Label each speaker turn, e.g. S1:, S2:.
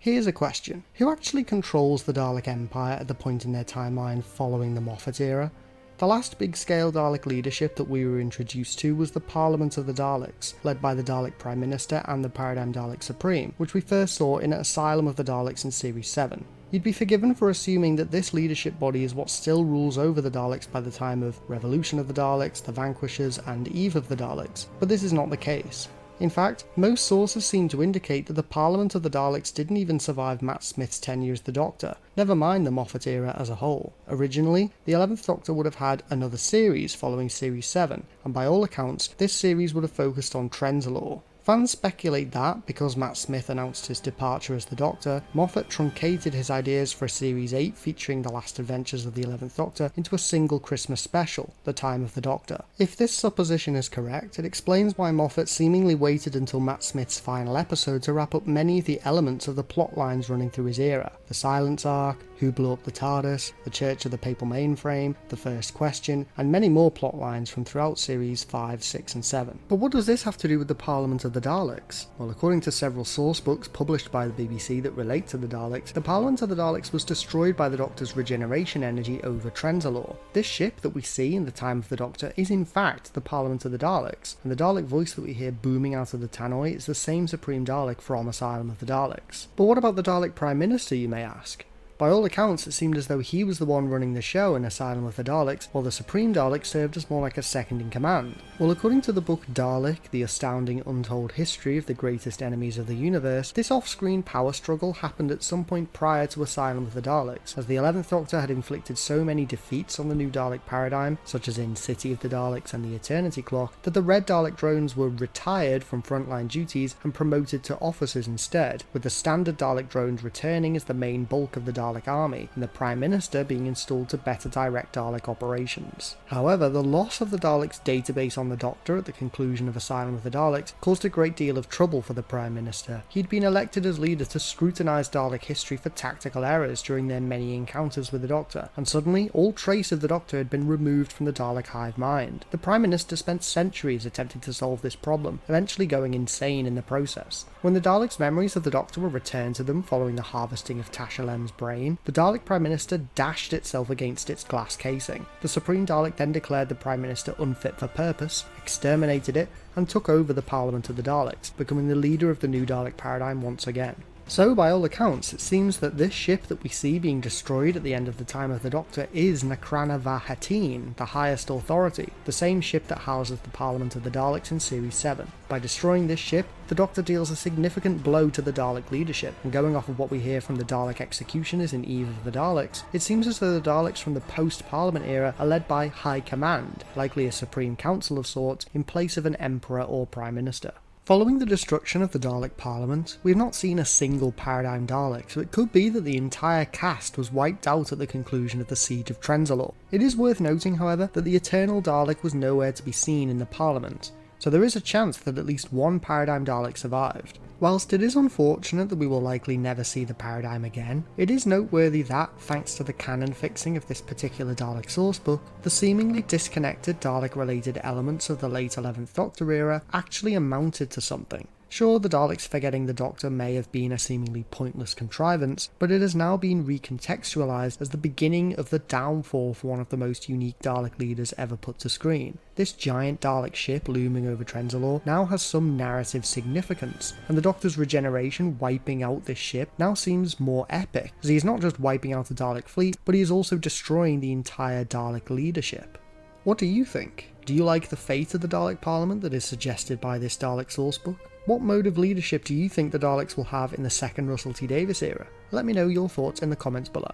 S1: Here's a question. Who actually controls the Dalek Empire at the point in their timeline following the Moffat era? The last big-scale Dalek leadership that we were introduced to was the Parliament of the Daleks, led by the Dalek Prime Minister and the Paradigm Dalek Supreme, which we first saw in Asylum of the Daleks in Series 7. You'd be forgiven for assuming that this leadership body is what still rules over the Daleks by the time of Revolution of the Daleks, The Vanquishers, and Eve of the Daleks, but this is not the case. In fact, most sources seem to indicate that the Parliament of the Daleks didn't even survive Matt Smith's tenure as the Doctor, never mind the Moffat era as a whole. Originally, the 11th Doctor would have had another series following Series 7, and by all accounts, this series would have focused on Trenzalore. Fans speculate that, because Matt Smith announced his departure as the Doctor, Moffat truncated his ideas for a Series 8 featuring the last adventures of the 11th Doctor into a single Christmas special, The Time of the Doctor. If this supposition is correct, it explains why Moffat seemingly waited until Matt Smith's final episode to wrap up many of the elements of the plot lines running through his era. The Silence Arc, Who Blew Up the TARDIS, The Church of the Papal Mainframe, The First Question, and many more plot lines from throughout Series 5, 6 and 7. But what does this have to do with the Parliament of the Daleks? Well, according to several source books published by the BBC that relate to the Daleks, the Parliament of the Daleks was destroyed by the Doctor's regeneration energy over Trenzalore. This ship that we see in The Time of the Doctor is in fact the Parliament of the Daleks, and the Dalek voice that we hear booming out of the tannoy is the same Supreme Dalek from Asylum of the Daleks. But what about the Dalek Prime Minister, you may ask? By all accounts, it seemed as though he was the one running the show in Asylum of the Daleks, while the Supreme Dalek served as more like a second in command. Well, according to the book Dalek, The Astounding Untold History of the Greatest Enemies of the Universe, this off-screen power struggle happened at some point prior to Asylum of the Daleks, as the 11th Doctor had inflicted so many defeats on the new Dalek paradigm, such as in City of the Daleks and the Eternity Clock, that the Red Dalek drones were retired from frontline duties and promoted to officers instead, with the standard Dalek drones returning as the main bulk of the Dalek army, and the Prime Minister being installed to better direct Dalek operations. However, the loss of the Daleks database on the Doctor at the conclusion of Asylum of the Daleks caused a great deal of trouble for the Prime Minister. He'd been elected as leader to scrutinise Dalek history for tactical errors during their many encounters with the Doctor, and suddenly all trace of the Doctor had been removed from the Dalek hive mind. The Prime Minister spent centuries attempting to solve this problem, eventually going insane in the process. When the Daleks' memories of the Doctor were returned to them following the harvesting of Tasha Lem's brain, the Dalek Prime Minister dashed itself against its glass casing. The Supreme Dalek then declared the Prime Minister unfit for purpose, exterminated it, and took over the Parliament of the Daleks, becoming the leader of the new Dalek paradigm once again. So, by all accounts, it seems that this ship that we see being destroyed at the end of the Time of the Doctor is Nakrana Vahateen, the highest authority, the same ship that houses the Parliament of the Daleks in Series 7. By destroying this ship, the Doctor deals a significant blow to the Dalek leadership, and going off of what we hear from the Dalek executioners in Eve of the Daleks, it seems as though the Daleks from the post-Parliament era are led by High Command, likely a Supreme Council of sorts, in place of an Emperor or Prime Minister. Following the destruction of the Dalek Parliament, we have not seen a single Paradigm Dalek, so it could be that the entire cast was wiped out at the conclusion of the Siege of Trenzalore. It is worth noting, however, that the Eternal Dalek was nowhere to be seen in the Parliament, so there is a chance that at least one Paradigm Dalek survived. Whilst it is unfortunate that we will likely never see the Paradigm again, it is noteworthy that, thanks to the canon fixing of this particular Dalek sourcebook, the seemingly disconnected Dalek-related elements of the late 11th Doctor era actually amounted to something. Sure, the Daleks forgetting the Doctor may have been a seemingly pointless contrivance, but it has now been recontextualised as the beginning of the downfall for one of the most unique Dalek leaders ever put to screen. This giant Dalek ship looming over Trenzalore now has some narrative significance, and the Doctor's regeneration wiping out this ship now seems more epic, as he is not just wiping out the Dalek fleet, but he is also destroying the entire Dalek leadership. What do you think? Do you like the fate of the Dalek Parliament that is suggested by this Dalek sourcebook? What mode of leadership do you think the Daleks will have in the second Russell T Davies era? Let me know your thoughts in the comments below.